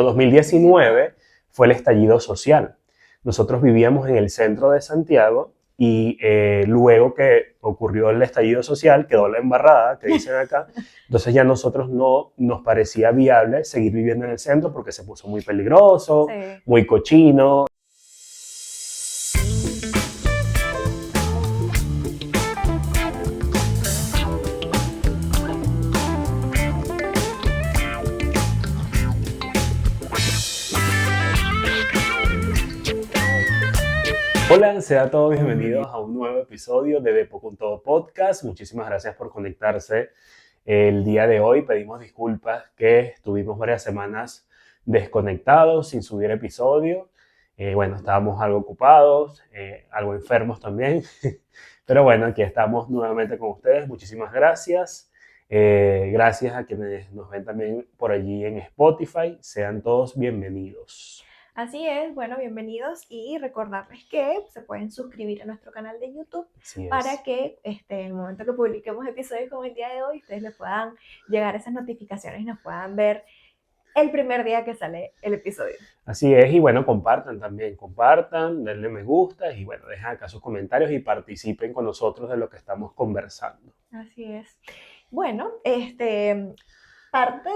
2019 fue el estallido social. Nosotros vivíamos en el centro de Santiago y luego que ocurrió el estallido social, quedó la embarrada, que dicen acá, entonces ya nosotros no nos parecía viable seguir viviendo en el centro porque se puso muy peligroso, Sí. muy cochino. Hola, sean todos bienvenidos a un nuevo episodio de Depo con Todo Podcast. Muchísimas gracias por conectarse el día de hoy. Pedimos disculpas que estuvimos varias semanas desconectados, sin subir episodio. Bueno, estábamos algo ocupados, algo enfermos también. Pero bueno, aquí estamos nuevamente con ustedes. Muchísimas gracias. Gracias a quienes nos ven también por allí en Spotify. Sean todos bienvenidos. Así es, bueno, bienvenidos y recordarles que se pueden suscribir a nuestro canal de YouTube para que en el momento que publiquemos episodios como el día de hoy, ustedes les puedan llegar esas notificaciones y nos puedan ver el primer día que sale el episodio. Así es, y bueno, compartan también, compartan, denle me gusta y bueno, dejen acá sus comentarios y participen con nosotros de lo que estamos conversando. Así es. Bueno, parte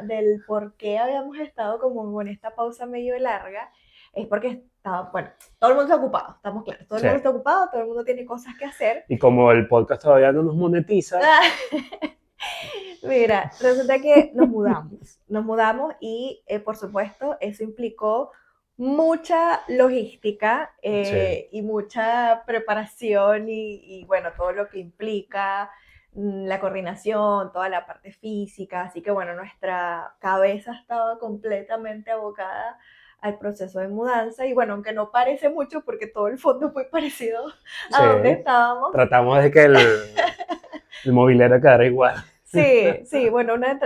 del por qué habíamos estado como con esta pausa medio larga es porque estaba, bueno, todo el mundo está ocupado, estamos claros, todo el mundo está ocupado, todo el mundo tiene cosas que hacer. Y como el podcast todavía no nos monetiza. Mira, resulta que nos mudamos y por supuesto eso implicó mucha logística y mucha preparación y bueno, todo lo que implica la coordinación, toda la parte física, así que bueno, nuestra cabeza estaba completamente abocada al proceso de mudanza y bueno, aunque no parece mucho porque todo el fondo es muy parecido a donde estábamos. Tratamos de que el mobiliario quedara igual. Sí, bueno, les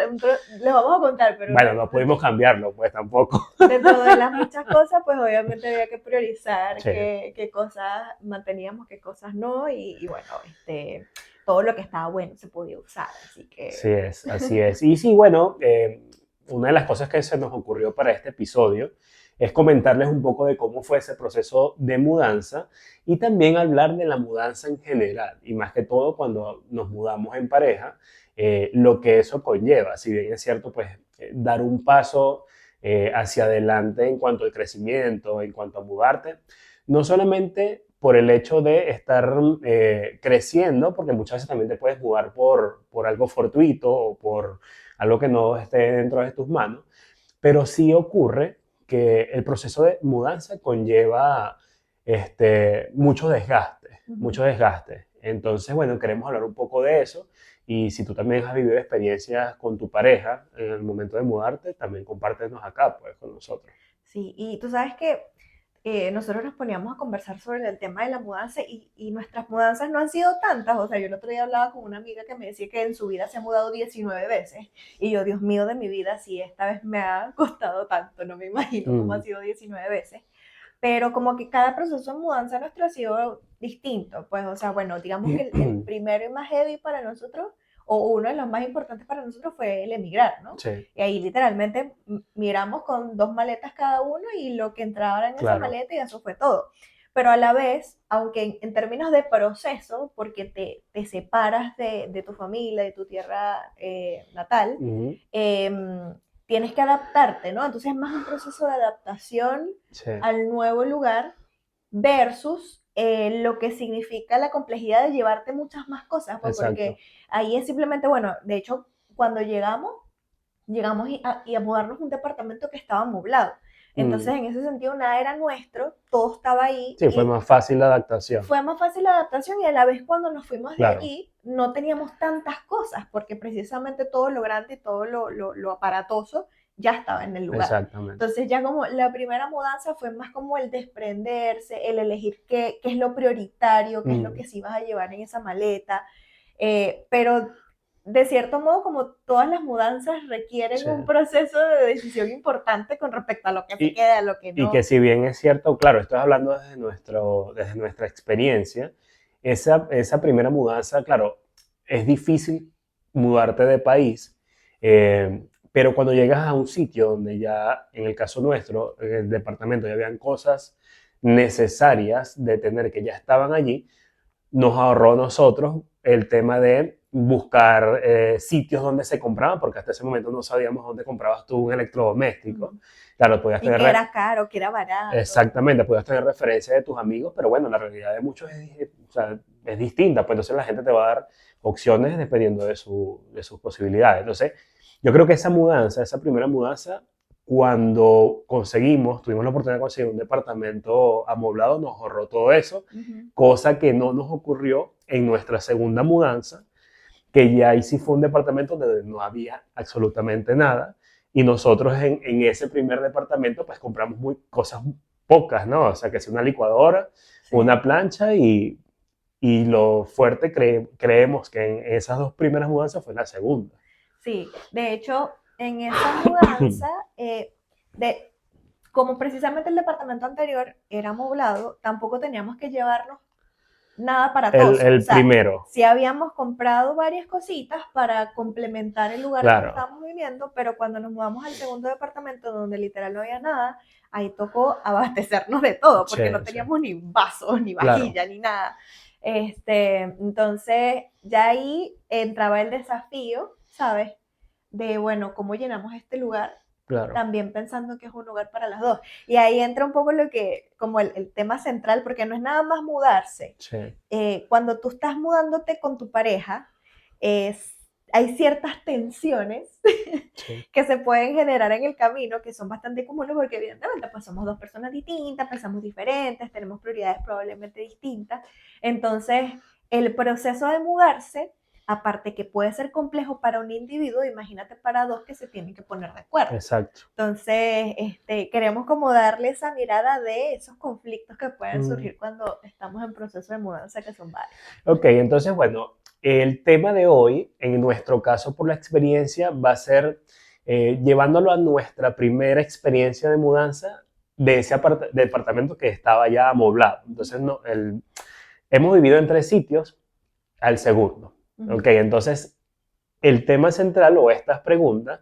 vamos a contar, pero... Bueno, no pudimos cambiarlo, pues tampoco. Dentro de las muchas cosas, pues obviamente había que priorizar qué cosas manteníamos, qué cosas no, y bueno, todo lo que estaba bueno se podía usar, así que... Así es. Y sí, bueno, una de las cosas que se nos ocurrió para este episodio es comentarles un poco de cómo fue ese proceso de mudanza y también hablar de la mudanza en general, y más que todo cuando nos mudamos en pareja, lo que eso conlleva. Si bien es cierto, pues dar un paso hacia adelante en cuanto al crecimiento, en cuanto a mudarte, no solamente por el hecho de estar creciendo, porque muchas veces también te puedes mudar por algo fortuito o por algo que no esté dentro de tus manos, pero sí ocurre que el proceso de mudanza conlleva mucho desgaste. Entonces, bueno, queremos hablar un poco de eso y si tú también has vivido experiencias con tu pareja en el momento de mudarte, también compártenos acá, pues, con nosotros. Sí, y tú sabes que nosotros nos poníamos a conversar sobre el tema de la mudanza y nuestras mudanzas no han sido tantas. O sea, yo el otro día hablaba con una amiga que me decía que en su vida se ha mudado 19 veces. Y yo, Dios mío, de mi vida, si esta vez me ha costado tanto, no me imagino cómo ha sido 19 veces. Pero como que cada proceso de mudanza nuestro ha sido distinto. Pues, o sea, bueno, digamos que el primero y más heavy para nosotros, o uno de los más importantes para nosotros fue el emigrar, ¿no? Sí. Y ahí literalmente miramos con 2 maletas cada uno y lo que entraba en esa maleta y eso fue todo. Pero a la vez, aunque en términos de proceso, porque te separas de tu familia, de tu tierra natal, tienes que adaptarte, ¿no? Entonces es más un proceso de adaptación al nuevo lugar versus lo que significa la complejidad de llevarte muchas más cosas, pues, porque ahí es simplemente, bueno, de hecho, cuando llegamos y a mudarnos a un departamento que estaba amoblado. Entonces, en ese sentido, nada era nuestro, todo estaba ahí. Sí, fue más fácil la adaptación. Fue más fácil la adaptación y a la vez cuando nos fuimos de allí, no teníamos tantas cosas, porque precisamente todo lo grande y todo lo aparatoso ya estaba en el lugar. Exactamente. Entonces ya como la primera mudanza fue más como el desprenderse, el elegir qué es lo prioritario, qué es lo que sí vas a llevar en esa maleta, pero de cierto modo como todas las mudanzas requieren un proceso de decisión importante con respecto a lo que se queda, a lo que no. Y que si bien es cierto, claro, estoy hablando desde nuestra experiencia, esa primera mudanza, claro, es difícil mudarte de país, pero cuando llegas a un sitio donde ya, en el caso nuestro, en el departamento ya habían cosas necesarias de tener que ya estaban allí, nos ahorró a nosotros el tema de buscar sitios donde se compraban, porque hasta ese momento no sabíamos dónde comprabas tú un electrodoméstico. Claro, podías Y tener... que era caro, que era barato. Exactamente, podías tener referencia de tus amigos, pero bueno, la realidad de muchos o sea, es distinta, pues entonces la gente te va a dar opciones dependiendo de sus posibilidades. Entonces, yo creo que esa mudanza, esa primera mudanza, cuando tuvimos la oportunidad de conseguir un departamento amoblado, nos ahorró todo eso, cosa que no nos ocurrió en nuestra segunda mudanza, que ya ahí sí fue un departamento donde no había absolutamente nada. Y nosotros en ese primer departamento pues compramos cosas pocas, ¿no? O sea, que es una licuadora, Sí. una plancha y lo fuerte creemos que en esas dos primeras mudanzas fue la segunda. Sí, de hecho, en esa mudanza, como precisamente el departamento anterior era amoblado, tampoco teníamos que llevarnos nada para todos. El O sea, primero. sí habíamos comprado varias cositas para complementar el lugar donde Claro. estábamos viviendo, pero cuando nos mudamos al segundo departamento, donde literal no había nada, ahí tocó abastecernos de todo, porque Sí, no sí. teníamos ni vasos, ni Claro. vajilla, ni nada. Entonces, ya ahí entraba el desafío, ¿sabes? De, bueno, ¿cómo llenamos este lugar? Claro. También pensando que es un lugar para las dos. Y ahí entra un poco como el tema central, porque no es nada más mudarse. Sí. Cuando tú estás mudándote con tu pareja, hay ciertas tensiones Sí. que se pueden generar en el camino, que son bastante comunes, porque evidentemente pues somos dos personas distintas, pensamos diferentes, tenemos prioridades probablemente distintas. Entonces, el proceso de mudarse, aparte que puede ser complejo para un individuo, imagínate para dos que se tienen que poner de acuerdo. Exacto. Entonces, queremos como darle esa mirada de esos conflictos que pueden surgir cuando estamos en proceso de mudanza, que son varios. Ok, entonces, bueno, el tema de hoy, en nuestro caso por la experiencia, va a ser llevándolo a nuestra primera experiencia de mudanza de ese departamento que estaba ya amoblado. Entonces, hemos vivido en 3 sitios al segundo. Ok, entonces, el tema central o estas preguntas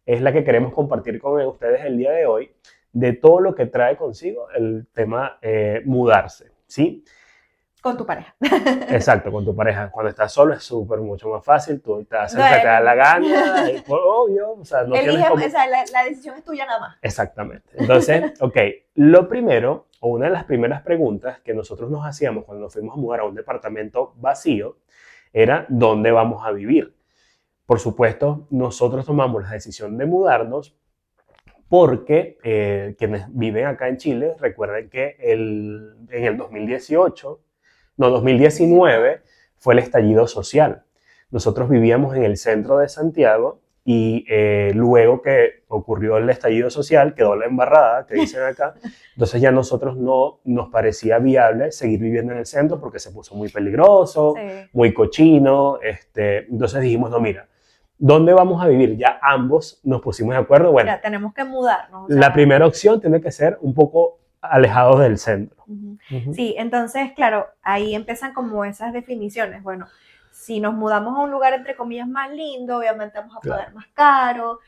es la que queremos compartir con ustedes el día de hoy, de todo lo que trae consigo el tema mudarse, ¿sí? Con tu pareja. Exacto, con tu pareja. Cuando estás solo es súper mucho más fácil, tú te haces lo que te da la gana, y, obvio, o sea, no tienes como... O sea, la decisión es tuya nada más. Exactamente. Entonces, ok, lo primero, o una de las primeras preguntas que nosotros nos hacíamos cuando nos fuimos a mudar a un departamento vacío, era ¿dónde vamos a vivir? Por supuesto, nosotros tomamos la decisión de mudarnos porque quienes viven acá en Chile, recuerden que en el 2019 fue el estallido social. Nosotros vivíamos en el centro de Santiago y luego que ocurrió el estallido social, quedó la embarrada, que dicen acá, entonces ya nosotros no nos parecía viable seguir viviendo en el centro porque se puso muy peligroso, Sí. muy cochino, entonces dijimos, no, mira, ¿dónde vamos a vivir? Ya ambos nos pusimos de acuerdo, bueno, Ya tenemos que mudarnos. O sea, la primera opción tiene que ser un poco alejados del centro. Sí, entonces, claro, ahí empiezan como esas definiciones. Bueno, si nos mudamos a un lugar, entre comillas, más lindo, obviamente vamos a pagar más caro.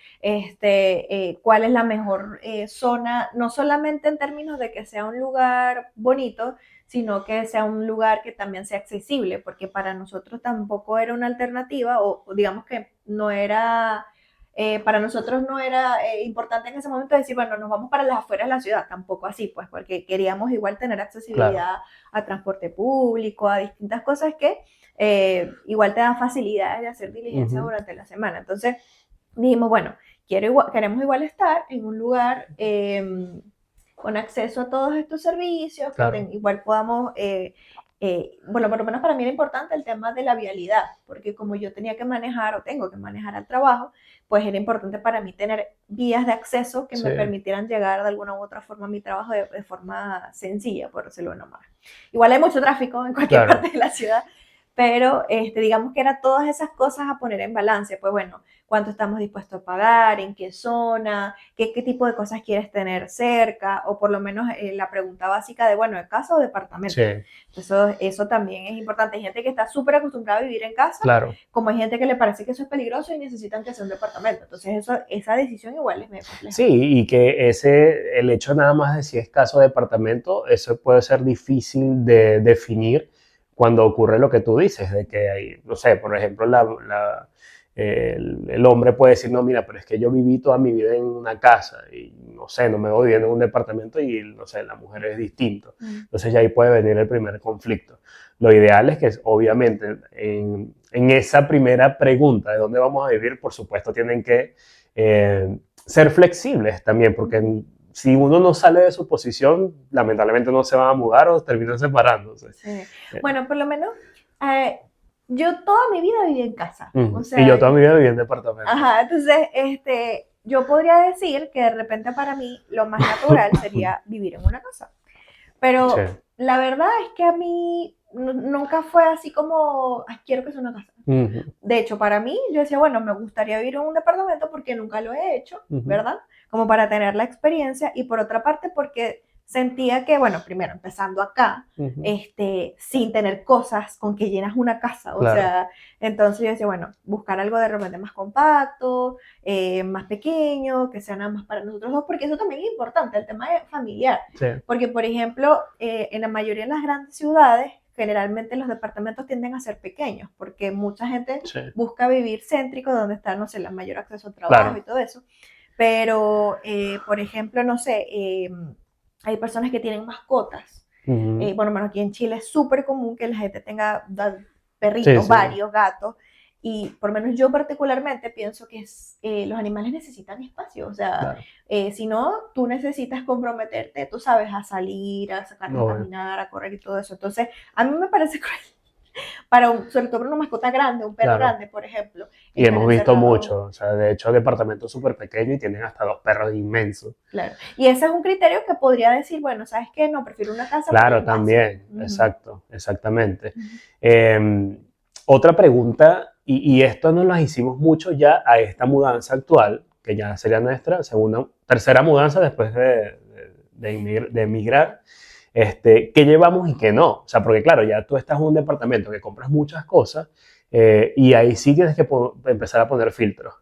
¿Cuál es la mejor zona? No solamente en términos de que sea un lugar bonito, sino que sea un lugar que también sea accesible, porque para nosotros tampoco era una alternativa, o digamos que no era... para nosotros no era importante en ese momento decir, bueno, nos vamos para las afueras de la ciudad, tampoco así, pues, porque queríamos igual tener accesibilidad a transporte público, a distintas cosas que igual te dan facilidades de hacer diligencias durante la semana. Entonces dijimos, bueno, queremos igual estar en un lugar con acceso a todos estos servicios, que igual podamos... bueno, por lo menos para mí era importante el tema de la vialidad, porque como yo tenía que manejar o tengo que manejar al trabajo, pues era importante para mí tener vías de acceso que me permitieran llegar de alguna u otra forma a mi trabajo de forma sencilla, por decirlo de una manera. Igual hay mucho tráfico en cualquier parte de la ciudad, pero digamos que era todas esas cosas a poner en balance, pues bueno, cuánto estamos dispuestos a pagar, en qué zona, qué tipo de cosas quieres tener cerca, o por lo menos la pregunta básica de, bueno, ¿de casa o departamento? Sí, Eso también es importante. Hay gente que está súper acostumbrada a vivir en casa, claro. como hay gente que le parece que eso es peligroso y necesitan que sea un departamento. Entonces esa decisión igual es medio compleja. Sí, y que el hecho nada más de si es casa o departamento, eso puede ser difícil de definir cuando ocurre lo que tú dices, de que hay, no sé, por ejemplo, el hombre puede decir, no, mira, pero es que yo viví toda mi vida en una casa y no sé, no me voy viviendo en un departamento y no sé, la mujer es distinto. Entonces ya ahí puede venir el primer conflicto. Lo ideal es que obviamente en esa primera pregunta de dónde vamos a vivir, por supuesto tienen que ser flexibles también, porque si uno no sale de su posición, lamentablemente no se van a mudar o terminan separándose. Sí. Bueno, por lo menos yo toda mi vida viví en casa. O sea, y yo toda mi vida viví en departamento. Ajá, entonces yo podría decir que de repente para mí lo más natural sería vivir en una casa. Pero Sí. la verdad es que a mí nunca fue así como, ay, quiero que sea una casa. De hecho, para mí, yo decía, bueno, me gustaría vivir en un departamento porque nunca lo he hecho, ¿verdad? Como para tener la experiencia. Y por otra parte, porque sentía que, bueno, primero, empezando acá, sin tener cosas con que llenas una casa. O Claro. sea, entonces yo decía, bueno, buscar algo de repente más compacto, más pequeño, que sea nada más para nosotros dos, porque eso también es importante, el tema familiar. Sí. Porque, por ejemplo, en la mayoría de las grandes ciudades, generalmente los departamentos tienden a ser pequeños, porque mucha gente busca vivir céntrico, donde está, no sé, el mayor acceso al trabajo y todo eso. Pero, por ejemplo, no sé, hay personas que tienen mascotas. Bueno, aquí en Chile es súper común que la gente tenga perritos, varios gatos. Y por lo menos yo particularmente pienso que los animales necesitan espacio. O sea, si no, tú necesitas comprometerte, tú sabes, a salir, a sacarlos a caminar, a correr y todo eso. Entonces, a mí me parece cruel. Sobre todo para una mascota grande, un perro grande, por ejemplo. Y hemos visto mucho, o sea, de hecho, departamentos súper pequeños y tienen hasta 2 perros inmensos. Claro, y ese es un criterio que podría decir, bueno, ¿sabes qué? No, prefiero una casa. Claro, también, exacto, exactamente. Otra pregunta, y esto nos las hicimos mucho ya a esta mudanza actual, que ya sería nuestra tercera mudanza después de emigrar. ¿Qué llevamos y qué no? O sea, porque claro, ya tú estás en un departamento que compras muchas cosas y ahí sí tienes que empezar a poner filtros.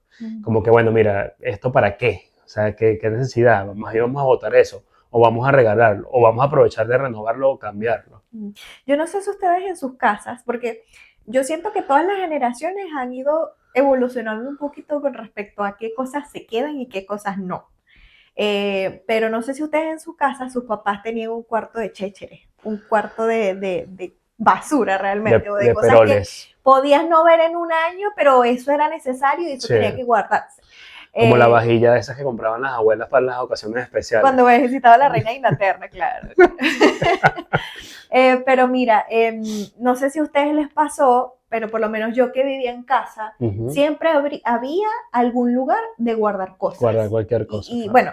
Como que, bueno, mira, ¿esto para qué? O sea, ¿qué necesidad? Vamos a botar eso, o vamos a regalarlo, o vamos a aprovechar de renovarlo o cambiarlo. Yo no sé si ustedes en sus casas, porque yo siento que todas las generaciones han ido evolucionando un poquito con respecto a qué cosas se quedan y qué cosas no. Pero no sé si ustedes en su casa, sus papás tenían un cuarto de chéchere, un cuarto de basura realmente, o de cosas peroles que podías no ver en un año, pero eso era necesario y eso tenía que guardarse. Como la vajilla de esas que compraban las abuelas para las ocasiones especiales. Cuando visitaba la reina de Inglaterra, claro. Pero mira, no sé si a ustedes les pasó, pero por lo menos yo que vivía en casa, siempre había algún lugar de guardar cosas. Guardar cualquier cosa. Y bueno,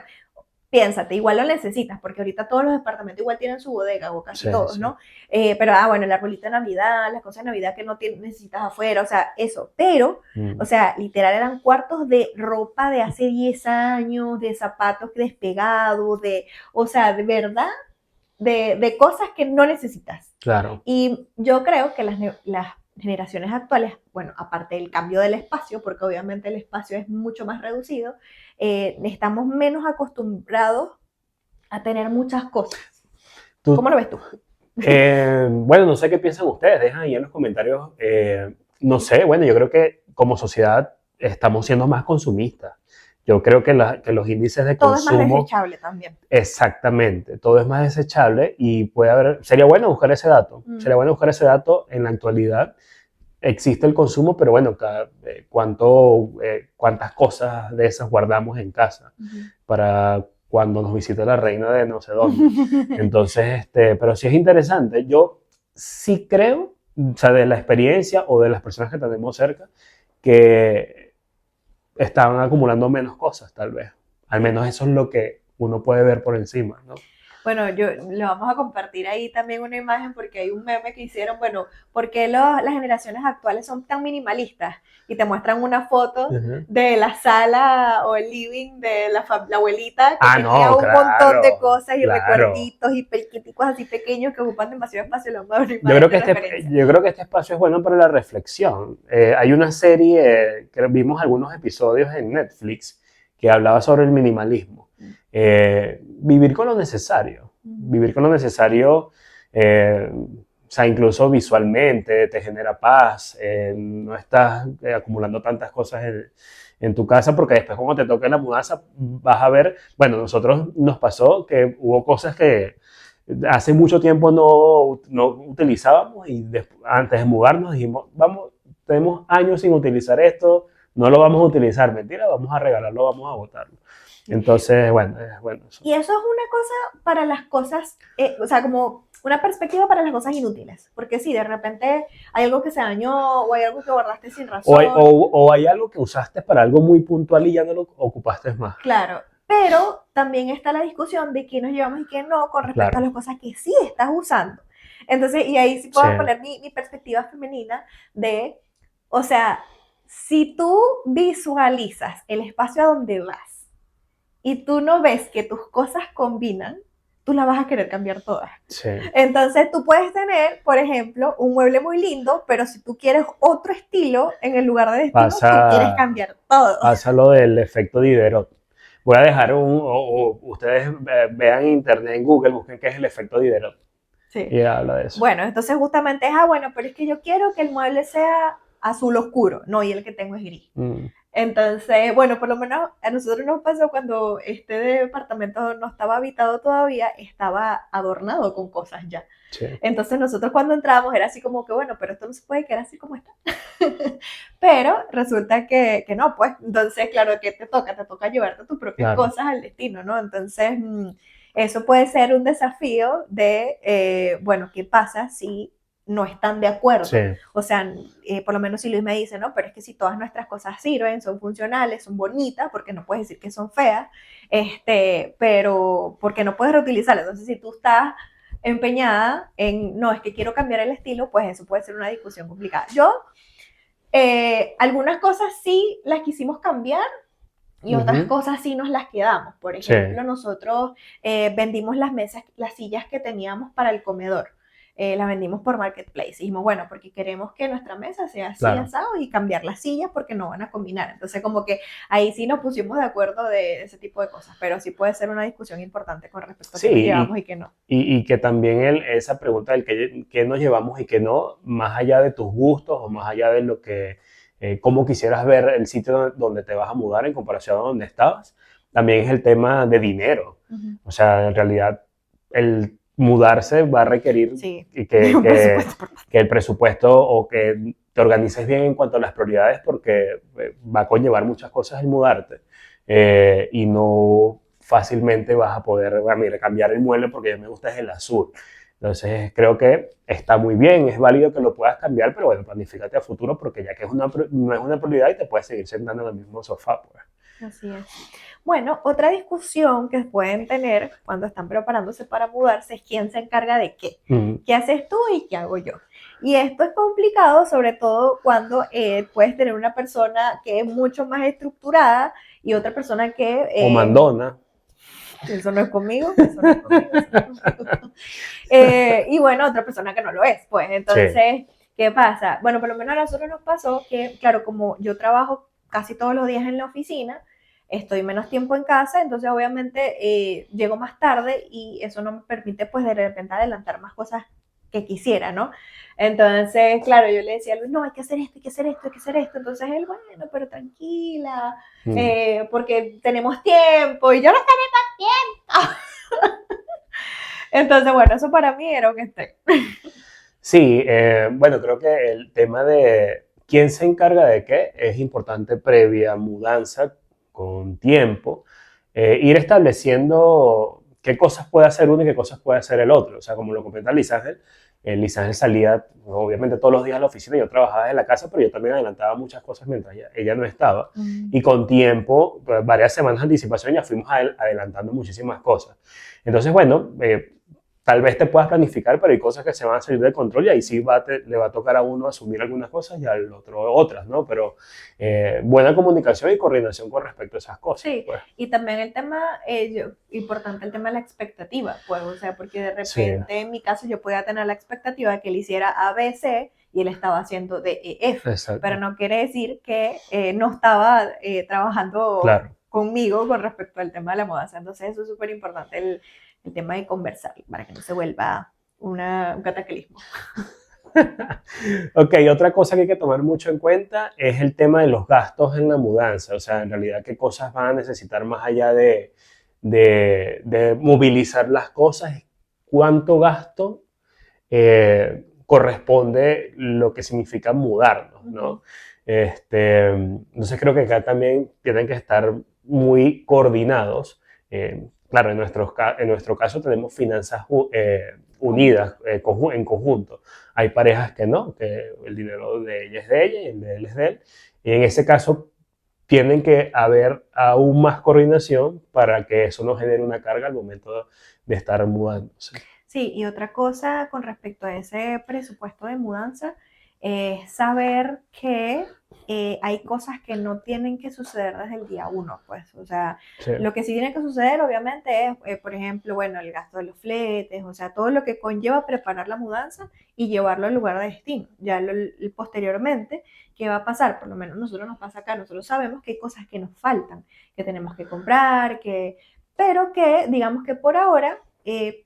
piénsate, igual lo necesitas, porque ahorita todos los departamentos igual tienen su bodega, o casi todos, ¿no? Pero, bueno, el arbolito de Navidad, las cosas de Navidad que no necesitas afuera, o sea, eso. Pero, o sea, literal eran cuartos de ropa de hace 10 años, de zapatos despegados, o sea, de verdad, de cosas que no necesitas. Claro. Y yo creo que las generaciones actuales, bueno, aparte del cambio del espacio, porque obviamente el espacio es mucho más reducido, estamos menos acostumbrados a tener muchas cosas. ¿Cómo lo ves tú? Bueno, no sé qué piensan ustedes, dejan ahí en los comentarios. No sé, bueno, yo creo que como sociedad estamos siendo más consumistas. Yo creo que los índices de consumo... Todo es más desechable también. Exactamente, todo es más desechable y sería bueno buscar ese dato. Sería bueno buscar ese dato en la actualidad. Existe el consumo, pero bueno, cuántas cosas de esas guardamos en casa para cuando nos visita la reina de no sé dónde. Entonces, pero sí es interesante. Yo sí creo, o sea, de la experiencia o de las personas que tenemos cerca, que estaban acumulando menos cosas, tal vez. Al menos eso es lo que uno puede ver por encima, ¿no? Bueno, yo le vamos a compartir ahí también una imagen porque hay un meme que hicieron, bueno, ¿por qué las generaciones actuales son tan minimalistas? Y te muestran una foto Ujú. de la sala o el living de la abuelita que Ah, tenía no, un montón de claro, cosas y claro. recuerditos y periquiticos así pequeños que ocupan demasiado espacio. Le vamos a dar una Yo imagen creo de que referencia. yo creo que este espacio es bueno para la reflexión. Hay una serie que vimos algunos episodios en Netflix que hablaba sobre el minimalismo. Vivir con lo necesario. Vivir con lo necesario, o sea, incluso visualmente, te genera paz. No estás acumulando tantas cosas en tu casa porque después cuando te toque la mudanza vas a ver, bueno, nosotros nos pasó que hubo cosas que hace mucho tiempo no utilizábamos y antes de mudarnos dijimos, vamos, tenemos años sin utilizar esto, no lo vamos a utilizar, mentira, vamos a regalarlo, vamos a botarlo. Entonces, bueno, es bueno eso. Y eso es una cosa para las cosas, o sea, como una perspectiva para las cosas inútiles. Porque si de repente hay algo que se dañó o hay algo que guardaste sin razón. O hay algo que usaste para algo muy puntual y ya no lo ocupaste más. Claro, pero también está la discusión de qué nos llevamos y qué no con respecto a Claro, las cosas que sí estás usando. Entonces, y ahí sí sí, puedo poner mi perspectiva femenina de, o sea, si tú visualizas el espacio a donde vas y tú no ves que tus cosas combinan, tú la vas a querer cambiar todas. sí. Entonces tú puedes tener, por ejemplo, un mueble muy lindo, pero si tú quieres otro estilo en el lugar de destino, tú quieres Pasa, cambiar todo. pasa lo del efecto Diderot. Voy a dejar o ustedes vean en internet, en Google, busquen qué es el efecto Diderot. Sí. Y habla de eso. Bueno, entonces justamente es, bueno, pero es que yo quiero que el mueble sea azul oscuro, no, y el que tengo es gris. Mm, Entonces, bueno, por lo menos a nosotros nos pasó cuando este departamento no estaba habitado todavía, estaba adornado con cosas ya. sí. Entonces nosotros cuando entramos era así como que, bueno, pero esto no se puede quedar así como está. Pero resulta que no, pues, entonces, claro, ¿qué te toca? Te toca llevarte tus propias Claro. cosas al destino, ¿no? Entonces, eso puede ser un desafío de, bueno, ¿qué pasa si no están de Sí. acuerdo? O sea, por lo menos si Luis me dice, no, pero es que si todas nuestras cosas sirven, son funcionales, son bonitas, porque no puedes decir que son feas, pero porque no puedes reutilizarlas. Entonces, si tú estás empeñada en, no, es que quiero cambiar el estilo, pues eso puede ser una discusión complicada. Yo, algunas cosas sí las quisimos cambiar y otras cosas sí nos las quedamos. Por ejemplo, Sí. nosotros vendimos las mesas, las sillas que teníamos para el comedor. Las vendimos por Marketplace. Y dijimos, bueno, porque queremos que nuestra mesa sea así, Claro. asado, y cambiar las sillas porque no van a combinar. Entonces, como que ahí sí nos pusimos de acuerdo de ese tipo de cosas. Pero sí puede ser una discusión importante con respecto a Sí, qué nos llevamos y qué no. y que también esa pregunta del qué nos llevamos y qué no, más allá de tus gustos o más allá de lo que, cómo quisieras ver el sitio donde te vas a mudar en comparación a donde estabas, también es el tema de dinero. O sea, en realidad, el mudarse va a requerir Sí, que, un presupuesto por que el presupuesto o que te organices bien en cuanto a las prioridades porque va a conllevar muchas cosas el mudarte y no fácilmente vas a poder, mira, cambiar el mueble porque a mí me gusta es el azul. Entonces creo que está muy bien, es válido que lo puedas cambiar, pero bueno, planifícate a futuro porque ya que no es una prioridad y te puedes seguir sentando en el mismo sofá. Pues. Así es. Bueno, otra discusión que pueden tener cuando están preparándose para mudarse es quién se encarga de qué. ¿Qué haces tú y qué hago yo? Y esto es complicado, sobre todo cuando puedes tener una persona que es mucho más estructurada y otra persona que... O mandona. Eso no es conmigo, eso no es conmigo. Eso no es conmigo. Y bueno, otra persona que no lo es, pues. Entonces, sí. ¿Qué pasa? Bueno, por lo menos a nosotros nos pasó que, claro, como yo trabajo casi todos los días en la oficina, estoy menos tiempo en casa, entonces obviamente llego más tarde y eso no me permite pues de repente adelantar más cosas que quisiera, ¿no? Entonces, claro, yo le decía a Luis, no, hay que hacer esto, hay que hacer esto, hay que hacer esto. Entonces él, bueno, pero tranquila, porque tenemos tiempo y yo no tengo tiempo. Entonces, bueno, eso para mí era un estrés. Sí, bueno, creo que el tema de quién se encarga de qué es importante previa mudanza con tiempo, ir estableciendo qué cosas puede hacer uno y qué cosas puede hacer el otro. O sea, como lo comenta Liz Ángel, Liz Ángel salía, obviamente, todos los días a la oficina. Yo trabajaba desde la casa, pero yo también adelantaba muchas cosas mientras ella no estaba. Y con tiempo, pues, varias semanas de anticipación, ya fuimos adelantando muchísimas cosas. Entonces, bueno, tal vez te puedas planificar, pero hay cosas que se van a salir de control y ahí sí le va a tocar a uno asumir algunas cosas y al otro otras, ¿no? Pero buena comunicación y coordinación con respecto a esas cosas. Sí, pues. y también el tema, importante el tema de la expectativa, pues, o sea, porque de Sí, repente en mi caso yo podía tener la expectativa de que él hiciera A, B, C y él estaba haciendo D, E, F, pero exacto. no quiere decir que no estaba trabajando Claro. conmigo con respecto al tema de la mudanza. Entonces eso es súper importante, el tema de conversar, para que no se vuelva un cataclismo. Ok, otra cosa que hay que tomar mucho en cuenta es el tema de los gastos en la mudanza. O sea, en realidad, qué cosas van a necesitar más allá de movilizar las cosas, cuánto gasto corresponde lo que significa mudarnos, ¿no? Entonces creo que acá también tienen que estar muy coordinados. Claro, en nuestro caso tenemos finanzas unidas, en conjunto. Hay parejas que no, que el dinero de ella es de ella y el de él es de él. Y en ese caso tienen que haber aún más coordinación para que eso no genere una carga al momento de estar mudándose. Sí, y otra cosa con respecto a ese presupuesto de mudanza es saber que hay cosas que no tienen que suceder desde el día uno, pues, o sea, Sí, lo que sí tiene que suceder obviamente es, por ejemplo, bueno, el gasto de los fletes, o sea, todo lo que conlleva preparar la mudanza y llevarlo al lugar de destino. Ya posteriormente, ¿qué va a pasar? Por lo menos nosotros nos pasa acá, nosotros sabemos que hay cosas que nos faltan, que tenemos que comprar, pero que digamos que por ahora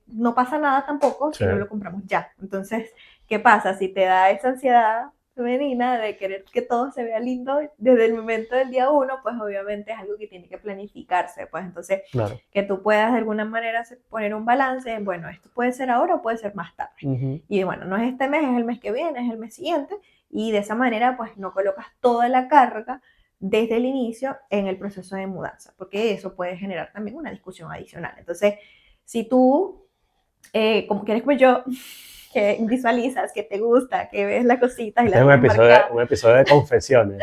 no pasa nada tampoco sí. si no lo compramos ya. Entonces, ¿qué pasa? Si te da esa ansiedad femenina de querer que todo se vea lindo desde el momento del día uno, pues obviamente es algo que tiene que planificarse. Pues entonces, Claro. que tú puedas de alguna manera poner un balance en, bueno, esto puede ser ahora o puede ser más tarde. Y bueno, no es este mes, es el mes que viene, es el mes siguiente. Y de esa manera, pues no colocas toda la carga desde el inicio en el proceso de mudanza, porque eso puede generar también una discusión adicional. Entonces, si tú, como quieres como yo, que visualizas, que te gusta, que ves las cositas y Este las es tienes marcadas, un episodio de confesiones.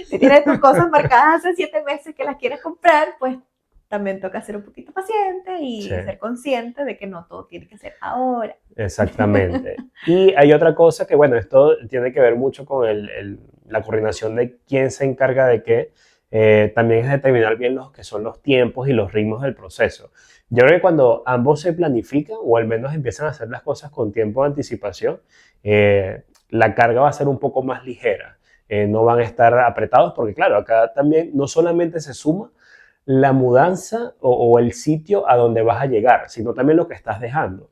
si tienes tus cosas marcadas hace 7 meses que las quieres comprar, pues también toca ser un poquito paciente Sí, y ser consciente de que no todo tiene que ser ahora. exactamente. Y hay otra cosa que, bueno, esto tiene que ver mucho con la coordinación de quién se encarga de qué. También es determinar bien los que son los tiempos y los ritmos del proceso. Yo creo que cuando ambos se planifican o al menos empiezan a hacer las cosas con tiempo de anticipación, la carga va a ser un poco más ligera. No van a estar apretados porque, claro, acá también no solamente se suma la mudanza o el sitio a donde vas a llegar, sino también lo que estás dejando.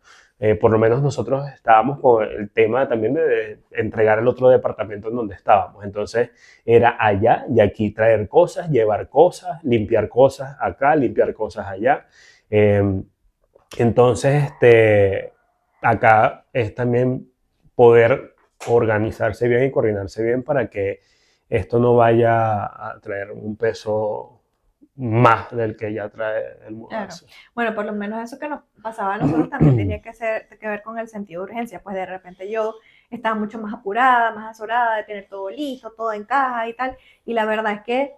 Por lo menos nosotros estábamos con el tema también de entregar el otro departamento en donde estábamos. Entonces era allá y aquí traer cosas, llevar cosas, limpiar cosas acá, limpiar cosas allá. Eh, entonces, acá es también poder organizarse bien y coordinarse bien para que esto no vaya a traer un peso más del que ya trae el Claro. mudarse. Bueno, por lo menos eso que nos pasaba a nosotros también tenía que ver con el sentido de urgencia. Pues de repente yo estaba mucho más apurada, más azorada de tener todo listo, todo en caja y tal. Y la verdad es que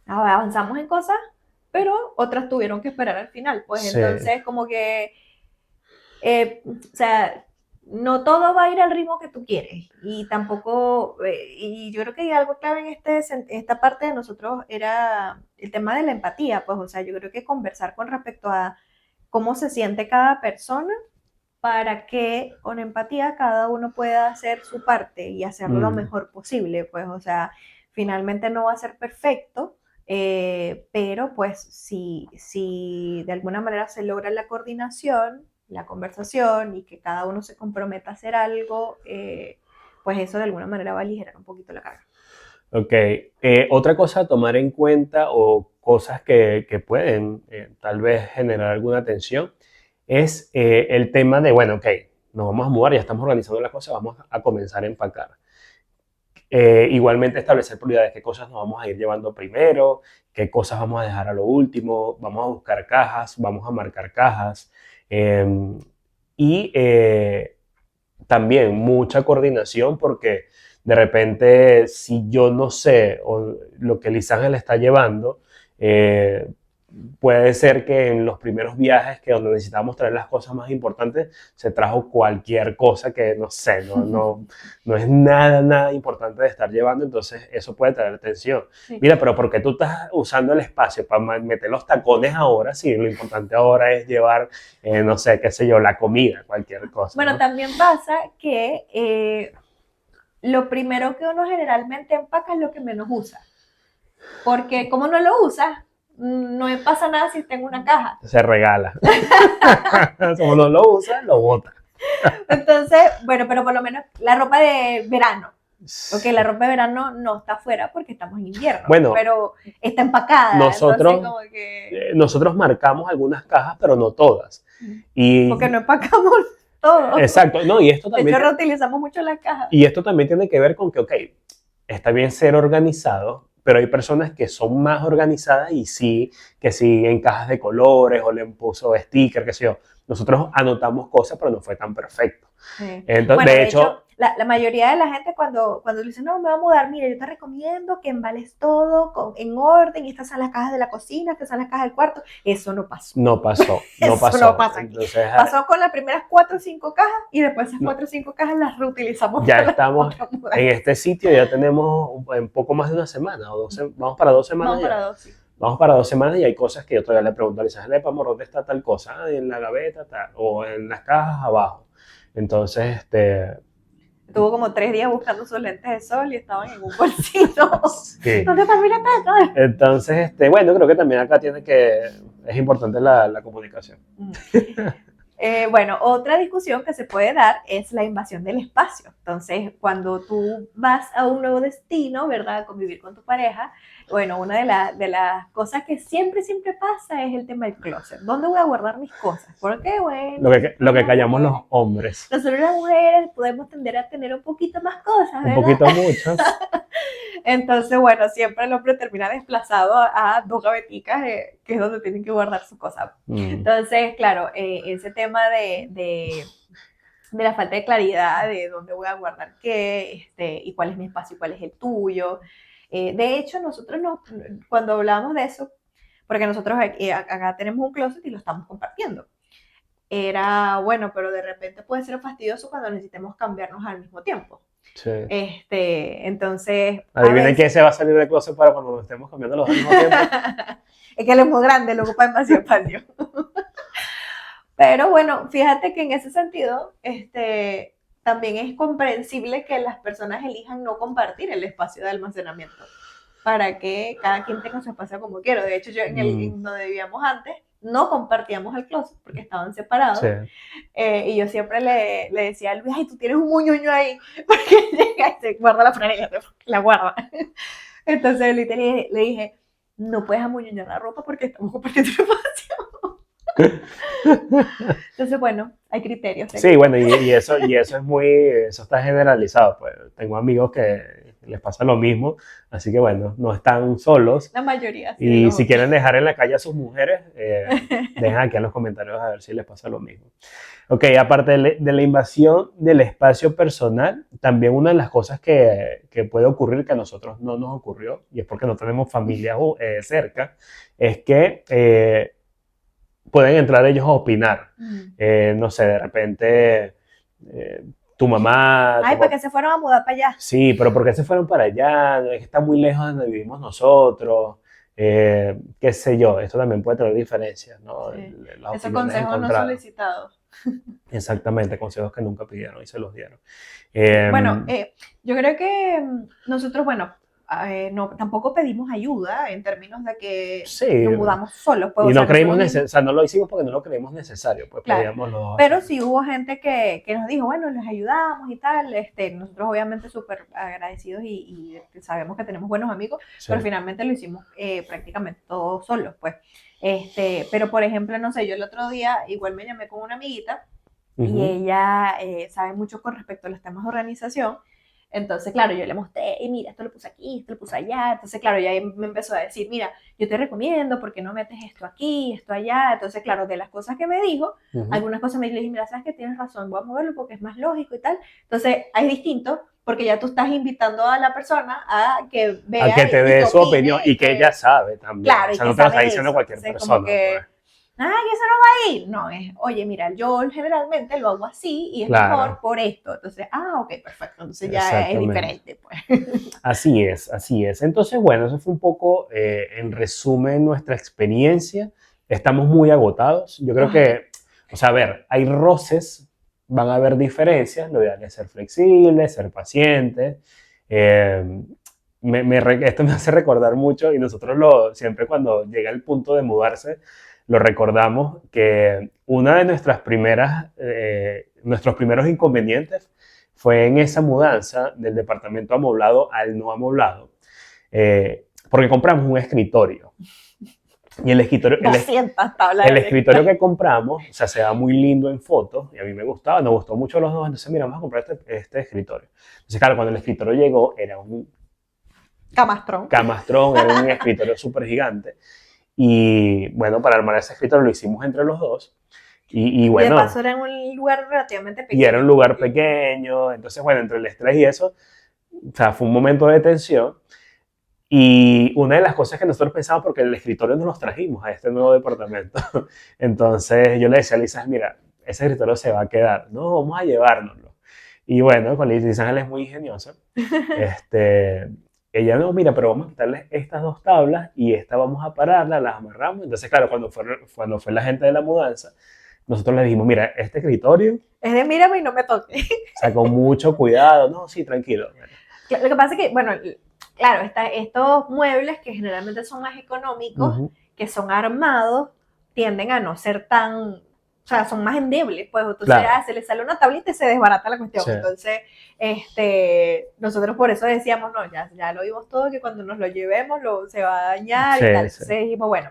avanzamos en cosas, pero otras tuvieron que esperar al final. Pues Sí, entonces como que, o sea, no todo va a ir al ritmo que tú quieres. Y tampoco, y yo creo que algo clave en esta parte de nosotros era el tema de la empatía. Pues, o sea, yo creo que conversar con respecto a cómo se siente cada persona para que con empatía cada uno pueda hacer su parte y hacerlo lo mejor posible. Pues, o sea, finalmente no va a ser perfecto, pero pues si de alguna manera se logra la coordinación, la conversación y que cada uno se comprometa a hacer algo, pues eso de alguna manera va a aligerar un poquito la carga. ok. Otra cosa a tomar en cuenta o cosas que pueden tal vez generar alguna tensión es el tema de, bueno, ok, nos vamos a mudar, ya estamos organizando las cosas, vamos a comenzar a empacar. Igualmente establecer prioridades, qué cosas nos vamos a ir llevando primero, qué cosas vamos a dejar a lo último, vamos a buscar cajas, vamos a marcar cajas. Y también mucha coordinación porque de repente si yo no sé lo que Liz Ángel está llevando, eh, puede ser que en los primeros viajes que donde necesitábamos traer las cosas más importantes, se trajo cualquier cosa que no sé, no es nada importante de estar llevando, entonces eso puede traer tensión. Sí. Mira, pero ¿por qué tú estás usando el espacio para meter los tacones ahora? Sí, lo importante ahora es llevar, no sé, qué sé yo, la comida, cualquier cosa. Bueno, ¿no? también pasa que lo primero que uno generalmente empaca es lo que menos usa. Porque como no lo usas, no pasa nada si está en una caja. Se regala. Como no lo usa, lo bota. Entonces, bueno, pero por lo menos la ropa de verano. Ok, la ropa de verano no está afuera porque estamos en invierno, bueno, pero está empacada. Nosotros, entonces como que... nosotros marcamos algunas cajas, pero no todas. Porque no empacamos todo. Exacto, no, y esto también... De hecho, reutilizamos mucho las cajas. Y esto también tiene que ver con que, ok, está bien ser organizado, pero hay personas que son más organizadas y sí, que siguen cajas de colores o le puso sticker, qué sé yo. Nosotros anotamos cosas, pero no fue tan perfecto. Sí. Entonces, bueno, de hecho, la mayoría de la gente cuando dicen, no, me voy a mudar, mira, yo te recomiendo que embales todo en orden, y estas son las cajas de la cocina, estas son las cajas del cuarto. Eso no pasó. No pasó. Eso no pasa aquí. Entonces, pasó con las primeras 4 o 5 cajas y después esas 4 o 5 cajas las reutilizamos. Ya estamos en este sitio, ya tenemos un poco más de una semana, vamos para 2 semanas. Vamos para 2, sí. Vamos para 2 semanas y hay cosas que yo todavía le pregunto a Lisa, amor, ¿dónde está tal cosa? Ah, en la gaveta, tal, o en las cajas abajo. Entonces, Estuvo como 3 días buscando sus lentes de sol y estaban en un bolsito. Sí. ¿Dónde está mi lente de sol? Entonces, bueno, creo que también acá es importante la comunicación. Bueno, otra discusión que se puede dar es la invasión del espacio. Entonces, cuando tú vas a un nuevo destino, ¿verdad? A convivir con tu pareja, bueno, una de las cosas que siempre pasa es el tema del closet. ¿Dónde voy a guardar mis cosas? Porque, bueno... Lo que callamos los hombres. Nosotros las mujeres podemos tender a tener un poquito más cosas, ¿verdad? Un poquito muchas. Entonces, bueno, siempre el hombre termina desplazado a 2 gaveticas, que es donde tienen que guardar sus cosas. Entonces, claro, ese tema de la falta de claridad de dónde voy a guardar qué, y cuál es mi espacio y cuál es el tuyo. De hecho, nosotros cuando hablamos de eso, porque nosotros acá tenemos un closet y lo estamos compartiendo, era bueno, pero de repente puede ser fastidioso cuando necesitemos cambiarnos al mismo tiempo. Sí. Entonces... Adivinen quién se va a salir del closet para cuando nos estemos cambiando los al mismo tiempo. Es que él es muy grande, lo ocupa demasiado espacio. Pero bueno, fíjate que en ese sentido, también es comprensible que las personas elijan no compartir el espacio de almacenamiento para que cada quien tenga su espacio como quiera. De hecho, yo en donde vivíamos antes, no compartíamos el closet porque estaban separados. Sí. Y yo siempre le decía a Luis, ay, tú tienes un muñoño ahí, porque llega y se guarda la franela, la guarda. Entonces le dije, no puedes amuñoñar la ropa porque estamos compartiendo el espacio. Entonces, bueno, hay criterios. Sí, bueno, y eso eso está generalizado. Pues tengo amigos que les pasa lo mismo, así que bueno, no están solos. La mayoría. Sí, y si quieren dejar en la calle a sus mujeres, dejen aquí en los comentarios a ver si les pasa lo mismo. Ok, aparte de la invasión del espacio personal, también una de las cosas que puede ocurrir que a nosotros no nos ocurrió, y es porque no tenemos familia cerca, es que pueden entrar ellos a opinar. No sé, de repente tu mamá... Ay, porque se fueron a mudar para allá. Sí, pero ¿por qué se fueron para allá? Es que está muy lejos de donde vivimos nosotros. Qué sé yo, esto también puede tener diferencias, ¿no? Sí. Esos consejos no solicitados. Exactamente, consejos que nunca pidieron y se los dieron. Bueno, yo creo que nosotros, bueno, tampoco pedimos ayuda en términos de que nos mudamos solos. Pues, y no creímos o sea, no lo hicimos porque no lo creímos necesario, pues claro, pero sí hubo gente que nos dijo, bueno, les ayudamos y tal. Nosotros obviamente súper agradecidos y sabemos que tenemos buenos amigos, sí. Pero finalmente lo hicimos prácticamente todos solos, pues. Pero por ejemplo, no sé, yo el otro día igual me llamé con una amiguita y ella sabe mucho con respecto a los temas de organización. Entonces, claro, yo le mostré, y mira, esto lo puse aquí, esto lo puse allá. Entonces, claro, ya me empezó a decir, mira, yo te recomiendo, ¿por qué no metes esto aquí, esto allá? Entonces, claro, de las cosas que me dijo, algunas cosas me dije, mira, sabes que tienes razón, voy a moverlo porque es más lógico y tal. Entonces, es distinto porque ya tú estás invitando a la persona a que vea a que te y dé que su opine, opinión y que ella sabe también. claro, O y sea, que no te lo sabe está de diciendo eso. cualquier Entonces, persona, como que, pues. ay, eso no va a ir. No, es, oye, mira, yo generalmente lo hago así y es mejor Claro, por esto. Entonces, ok, perfecto. Entonces ya es exactamente. diferente, pues. Así es, así es. Entonces, bueno, eso fue un poco, en resumen, nuestra experiencia. Estamos muy agotados. Yo creo Ay, que, o sea, a ver, hay roces, van a haber diferencias. Lo ideal es ser flexible, ser paciente. Eh, esto me hace recordar mucho y nosotros siempre cuando llega el punto de mudarse, lo recordamos que una de nuestros primeros inconvenientes fue en esa mudanza del departamento amoblado al no amoblado, porque compramos un escritorio. Y 200 tablas el de escritorio lectura. que compramos, o sea, se ve muy lindo en fotos y a mí me gustaba, nos gustó mucho a los dos, entonces mira, vamos a comprar este escritorio. Entonces, claro, cuando el escritorio llegó, era un Camastrón. camastrón, era un escritorio súper gigante. Y bueno, para armar ese escritorio lo hicimos entre los dos. Y Y de bueno, paso era en un lugar relativamente y era un pequeño. lugar pequeño, entonces bueno, entre el estrés y eso, o sea, fue un momento de tensión. Y una de las cosas que nosotros pensamos, porque el escritorio no nos trajimos a este nuevo departamento, entonces yo le decía a Lisa, mira, ese escritorio se va a quedar, no, vamos a llevárnoslo. Y bueno, con Lisa Ángel es muy ingeniosa, este, ella no, mira, pero vamos a quitarle estas dos tablas y esta vamos a pararla, las amarramos. Entonces, claro, cuando fue la gente de la mudanza, nosotros le dijimos, mira, este escritorio, Es de mírame y no me toque. o sea, con mucho cuidado, no, sí, tranquilo. Lo que pasa es que, bueno, claro, estos muebles que generalmente son más económicos, Ujú, que son armados, tienden a no ser tan, o sea, son más endebles, pues entonces claro, se les sale una tablita y se desbarata la cuestión. sí, Entonces, nosotros por eso decíamos, no, ya lo vimos todo, que cuando nos lo llevemos se va a dañar y tal. sí, sí, Entonces dijimos, bueno,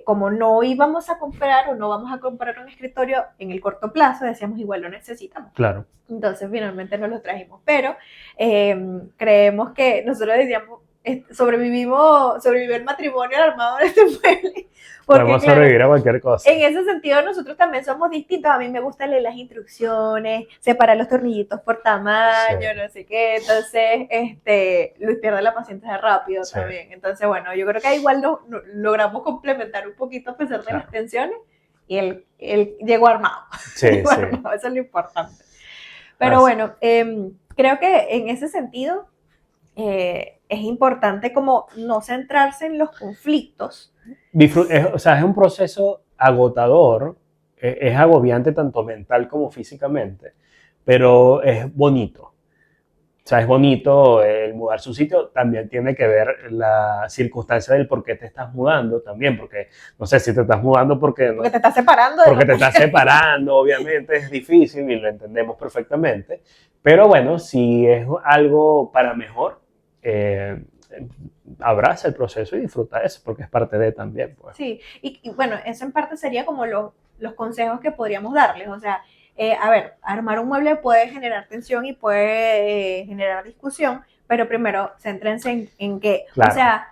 como no íbamos a comprar o no vamos a comprar un escritorio en el corto plazo, decíamos igual lo necesitamos. claro. Entonces finalmente nos lo trajimos, pero creemos que nosotros decíamos, sobrevivió el matrimonio armado en este mueble, porque Podemos claro, sobrevivir a cualquier cosa. en ese sentido nosotros también somos distintos. A mí me gusta leer las instrucciones, separar los tornillitos por Sí, tamaño, no sé qué. Entonces, Luis pierde la paciencia rápido sí, también. Entonces, bueno, yo creo que igual logramos complementar un poquito a pesar de las claro. tensiones y él llegó armado. Sí, Llegó sí. armado, eso es lo importante. Pero Así. bueno, creo que en ese sentido es importante como no centrarse en los conflictos. O sea, es un proceso agotador, es agobiante tanto mental como físicamente, pero es bonito. O sea, es bonito el mudarse a un sitio, también tiene que ver la circunstancia del por qué te estás mudando también, porque no sé si te estás mudando Porque te estás separando de porque lo te que... estás separando, obviamente es difícil y lo entendemos perfectamente, pero bueno, si es algo para mejor, eh, abraza el proceso y disfruta eso, porque es parte de también, pues. Sí, y bueno, eso en parte sería como los consejos que podríamos darles. O sea, a ver, armar un mueble puede generar tensión y puede generar discusión, pero primero céntrense en que, o Claro, sea,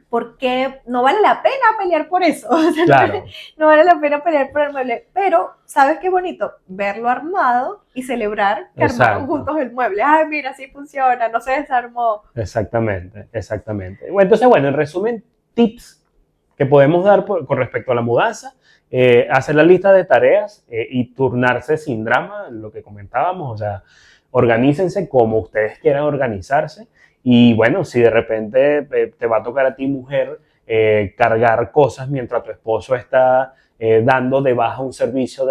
¿por qué no vale la pena pelear por eso? O sea, claro, no vale la pena pelear por el mueble, pero ¿sabes qué bonito? Verlo armado y celebrar que armaron exacto, juntos el mueble. Ay, mira, sí funciona, no se desarmó. exactamente, exactamente. Bueno, entonces, bueno, en resumen, tips que podemos dar con respecto a la mudanza, hacer la lista de tareas y turnarse sin drama, lo que comentábamos, o sea, organícense como ustedes quieran organizarse y bueno, si de repente te va a tocar a ti, mujer, cargar cosas mientras tu esposo está dando de baja un servicio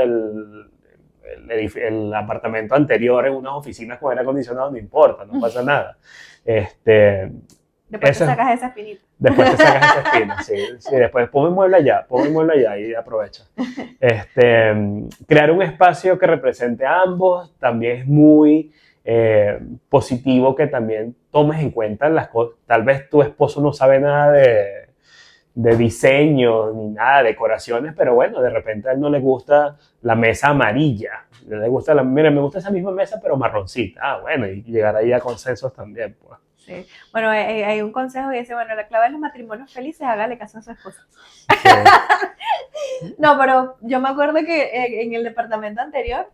el apartamento anterior en unas oficinas con aire acondicionado, no importa, no pasa nada. Este, Después te eso es, sacas esa espinita. después te sacas esa espina, sí, sí, después pon el mueble allá y aprovecha. Crear un espacio que represente a ambos también es muy positivo, que también tomes en cuenta las cosas. Tal vez tu esposo no sabe nada de diseño ni nada, decoraciones, pero bueno, de repente a él no le gusta la mesa amarilla, le gusta mira, me gusta esa misma mesa pero marroncita. Ah, bueno, y llegar ahí a consensos también, pues. Sí. Bueno, hay un consejo que dice, bueno, la clave de los matrimonios felices, hágale caso a su esposa. Sí. No, pero yo me acuerdo que en el departamento anterior,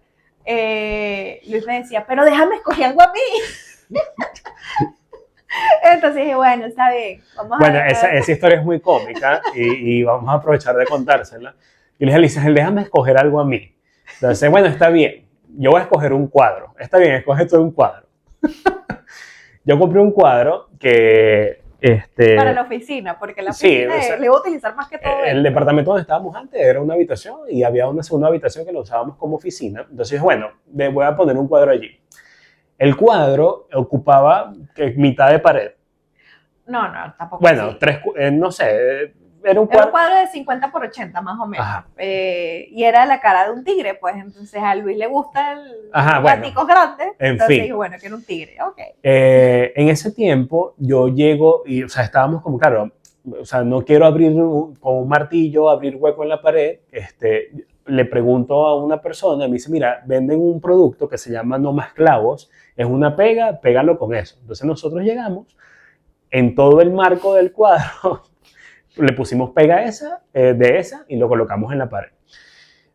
Luis me decía, pero déjame escoger algo a mí. Entonces dije, bueno, está bien. Vamos Bueno, a esa historia es muy cómica y vamos a aprovechar de contársela. Y le dije, Lisa, déjame escoger algo a mí. Entonces, bueno, está bien. Yo voy a escoger un cuadro. Está bien, escoge tú un cuadro. Yo compré un cuadro que... para la oficina, porque la sí, oficina o sea, le voy a utilizar más que todo. El departamento donde estábamos antes era una habitación y había una segunda habitación que lo usábamos como oficina. Entonces, bueno, voy a poner un cuadro allí. El cuadro ocupaba mitad de pared. No, tampoco. Bueno, así. No sé, era un Era un cuadro de 50 por 80 más o menos. Y era la cara de un tigre, pues entonces a Luis le gustan los gaticos grandes. Entonces dije, bueno, quiero un tigre, ok. En ese tiempo yo llego y, o sea, estábamos como, claro, o sea, no quiero abrir con un martillo, abrir hueco en la pared. Le pregunto a una persona, me dice, mira, venden un producto que se llama No Más Clavos, es una pega, pégalo con eso. Entonces nosotros llegamos, en todo el marco del cuadro, le pusimos pega de esa y lo colocamos en la pared.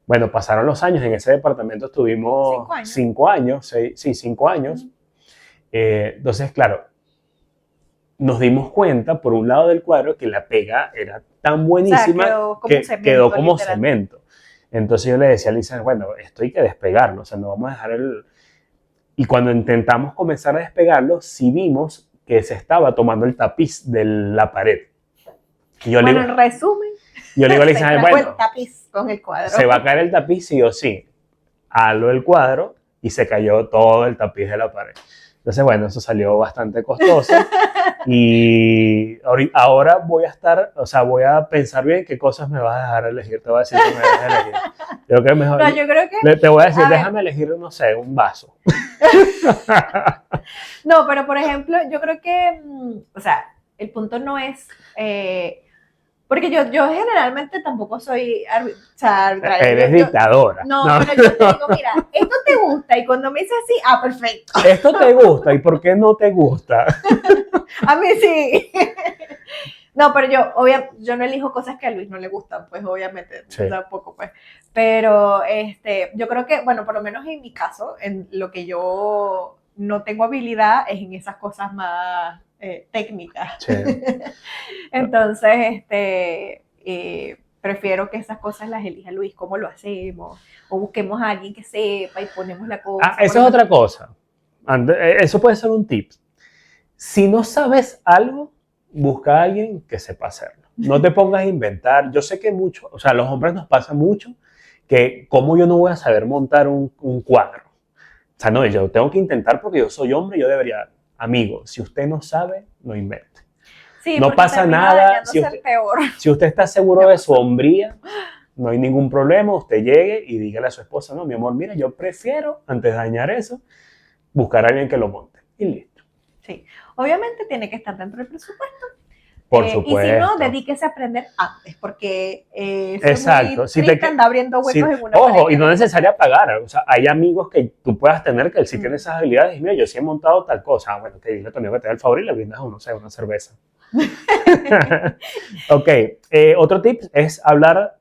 Bueno, pasaron los años, en ese departamento estuvimos 5 años, 5 años. Entonces, claro, nos dimos cuenta, por un lado del cuadro, que la pega era tan buenísima, o sea, quedó como cemento. Entonces yo le decía a Lisa, bueno, esto hay que despegarlo, o sea, no vamos a dejar el... Y cuando intentamos comenzar a despegarlo, sí vimos que se estaba tomando el tapiz de la pared. Y yo bueno, en resumen, yo le digo a Lisa, bueno, el tapiz con el cuadro. Se va a caer el tapiz sí o sí. Halo el cuadro y se cayó todo el tapiz de la pared. Entonces, bueno, eso salió bastante costoso. Y ahora voy a pensar bien qué cosas me vas a dejar elegir. Te voy a decir que me vas a elegir. Creo que mejor. No, yo creo que... Te voy a decir, déjame elegir, no sé, un vaso. No, pero por ejemplo, yo creo que, o sea, el punto no es... porque yo generalmente tampoco soy arbitraria. Eres dictadora. No, pero yo te digo, mira, esto te gusta, y cuando me dices así, perfecto. Esto te gusta, ¿y por qué no te gusta? A mí sí. No, pero yo no elijo cosas que a Luis no le gustan, pues obviamente, sí. Tampoco, pues. Pero yo creo que, bueno, por lo menos en mi caso, en lo que yo no tengo habilidad es en esas cosas más técnicas. Sí. Entonces, prefiero que esas cosas las elija Luis, cómo lo hacemos, o busquemos a alguien que sepa y ponemos la cosa. Eso es otra cosa. Eso puede ser un tip. Si no sabes algo, busca a alguien que sepa hacerlo. No te pongas a inventar. Yo sé que mucho, o sea, a los hombres nos pasa mucho que como yo no voy a saber montar un cuadro. O sea, no, yo tengo que intentar porque yo soy hombre y yo debería... Amigo, si usted no sabe, no invente. Sí, no pasa nada. Si usted está seguro de su hombría, no hay ningún problema. Usted llegue y dígale a su esposa, no, mi amor, mira, yo prefiero, antes de dañar eso, buscar a alguien que lo monte. Y listo. Sí, obviamente tiene que estar dentro del presupuesto. Por supuesto. Y si no, dedíquese a aprender antes, porque exacto. Es muy triste andar abriendo huecos en una Ojo, y no es necesario pagar. O sea, hay amigos que tú puedas tener que él sí tiene esas habilidades. Y mira, yo sí he montado tal cosa. Bueno, que dile a tu amigo que te da el favor y le brindas no sé, una cerveza. Ok. Otro tip es hablar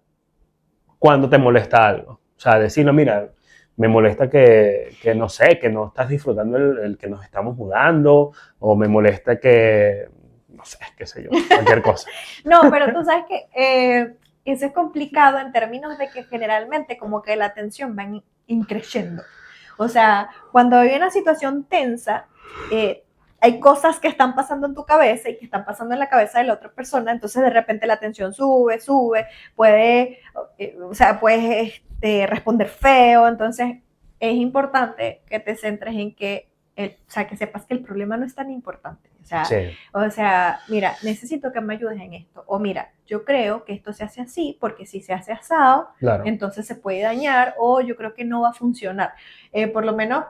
cuando te molesta algo. O sea, decirlo, mira, me molesta que no sé, que no estás disfrutando el que nos estamos mudando, o me molesta que... no sé, qué sé yo, cualquier cosa. No, pero tú sabes que eso es complicado en términos de que generalmente como que la tensión va increciendo. O sea, cuando hay una situación tensa, hay cosas que están pasando en tu cabeza y que están pasando en la cabeza de la otra persona, entonces de repente la tensión sube, puedes responder feo, entonces es importante que te centres en que que sepas que el problema no es tan importante. O sea, mira, necesito que me ayudes en esto. O mira, yo creo que esto se hace así, porque si se hace asado, claro, entonces se puede dañar, o yo creo que no va a funcionar. Por lo menos,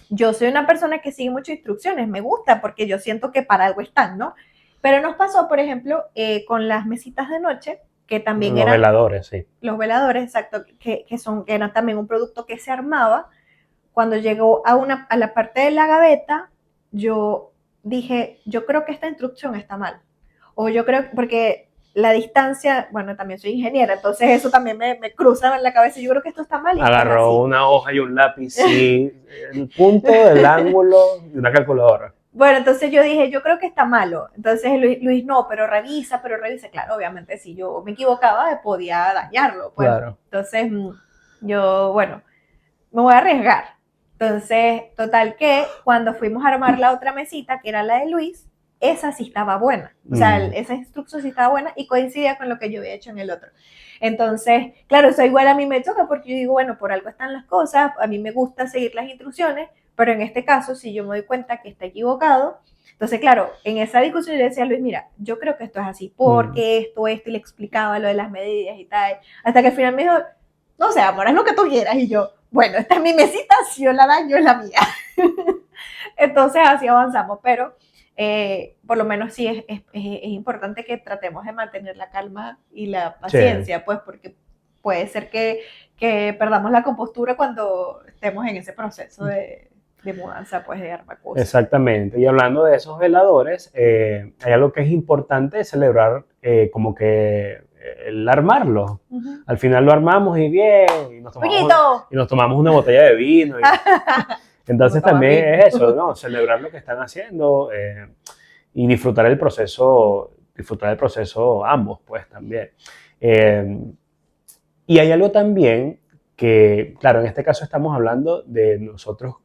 yo soy una persona que sigue muchas instrucciones, me gusta, porque yo siento que para algo están, ¿no? Pero nos pasó, por ejemplo, con las mesitas de noche, que también Los eran veladores, sí. los veladores, exacto, que eran también un producto que se armaba. Cuando llegó a la parte de la gaveta, yo dije, yo creo que esta instrucción está mal. O yo creo, porque la distancia, bueno, también soy ingeniera, entonces eso también me cruza en la cabeza. Yo creo que esto está mal y esto es Agarró así. una hoja y un lápiz y el punto, el ángulo y una calculadora. Bueno, entonces yo dije, yo creo que está malo. Entonces Luis no, pero revisa. Claro, obviamente si yo me equivocaba podía dañarlo, pues. Claro. Entonces yo, bueno, me voy a arriesgar. Entonces, total que cuando fuimos a armar la otra mesita, que era la de Luis, esa sí estaba buena. O sea, esa instrucción sí estaba buena y coincidía con lo que yo había hecho en el otro. Entonces, claro, eso igual a mí me choca porque yo digo, bueno, por algo están las cosas, a mí me gusta seguir las instrucciones, pero en este caso, si yo me doy cuenta que está equivocado, entonces, claro, en esa discusión yo le decía a Luis, mira, yo creo que esto es así, porque esto, y le explicaba lo de las medidas y tal, hasta que al final me dijo, no sé, amor, es lo que tú quieras, y yo, bueno, esta es mi mesita, si yo la daño es la mía. Entonces así avanzamos, pero por lo menos sí es importante que tratemos de mantener la calma y la paciencia, sí. Pues porque puede ser que perdamos la compostura cuando estemos en ese proceso de mudanza, pues de armar cosas. Exactamente, y hablando de esos veladores, hay algo que es importante celebrar como que el armarlo. Al final lo armamos y bien, y nos tomamos una botella de vino. Y, entonces también es eso, ¿no? Celebrar lo que están haciendo y disfrutar el proceso ambos, pues también. Y hay algo también que, claro, en este caso estamos hablando de nosotros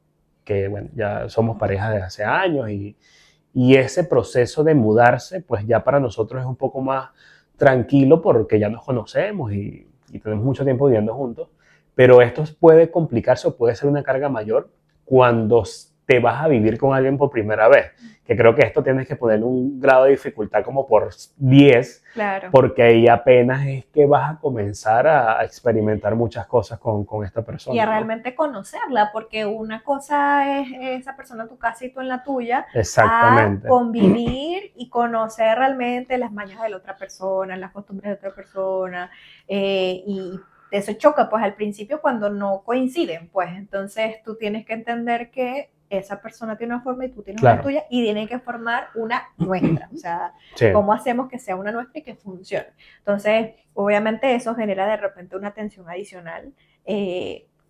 que, bueno, ya somos pareja desde hace años y ese proceso de mudarse, pues ya para nosotros es un poco más tranquilo porque ya nos conocemos y tenemos mucho tiempo viviendo juntos, pero esto puede complicarse o puede ser una carga mayor cuando te vas a vivir con alguien por primera vez, que creo que esto tienes que poner un grado de dificultad como por 10, claro. Porque ahí apenas es que vas a comenzar a experimentar muchas cosas con esta persona. Y a realmente conocerla, porque una cosa es esa persona en tu casa y tú en la tuya, exactamente, a convivir y conocer realmente las mañas de la otra persona, las costumbres de otra persona, y eso choca pues al principio cuando no coinciden, pues entonces tú tienes que entender que esa persona tiene una forma y tú tienes una tuya y tienen que formar una nuestra, o sea, sí. ¿Cómo hacemos que sea una nuestra y que funcione? Entonces, obviamente eso genera de repente una tensión adicional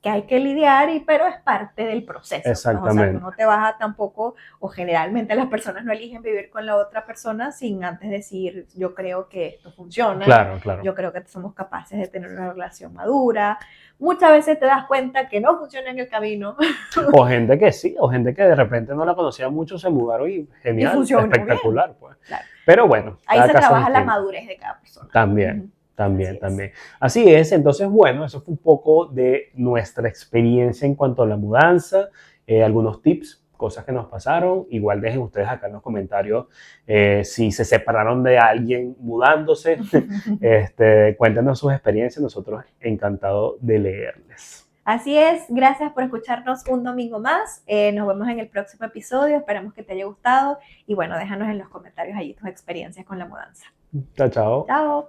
que hay que lidiar, pero es parte del proceso. Exactamente. ¿No? O sea, tú no te vas a tampoco, o generalmente las personas no eligen vivir con la otra persona sin antes decir, yo creo que esto funciona, claro, claro. Yo creo que somos capaces de tener una relación madura. Muchas veces te das cuenta que no funciona en el camino. O gente que sí, o gente que de repente no la conocía mucho, se mudaron y genial, y funcionó, espectacular. Bien. Pues. Claro. Pero bueno. Ahí se trabaja la madurez de cada persona. También. También. Así es, entonces bueno, eso fue un poco de nuestra experiencia en cuanto a la mudanza, algunos tips, cosas que nos pasaron, igual dejen ustedes acá en los comentarios si se separaron de alguien mudándose, cuéntenos sus experiencias, nosotros encantados de leerles. Así es, gracias por escucharnos un domingo más, nos vemos en el próximo episodio, esperamos que te haya gustado y bueno, déjanos en los comentarios allí tus experiencias con la mudanza. Chao, chao. Chao.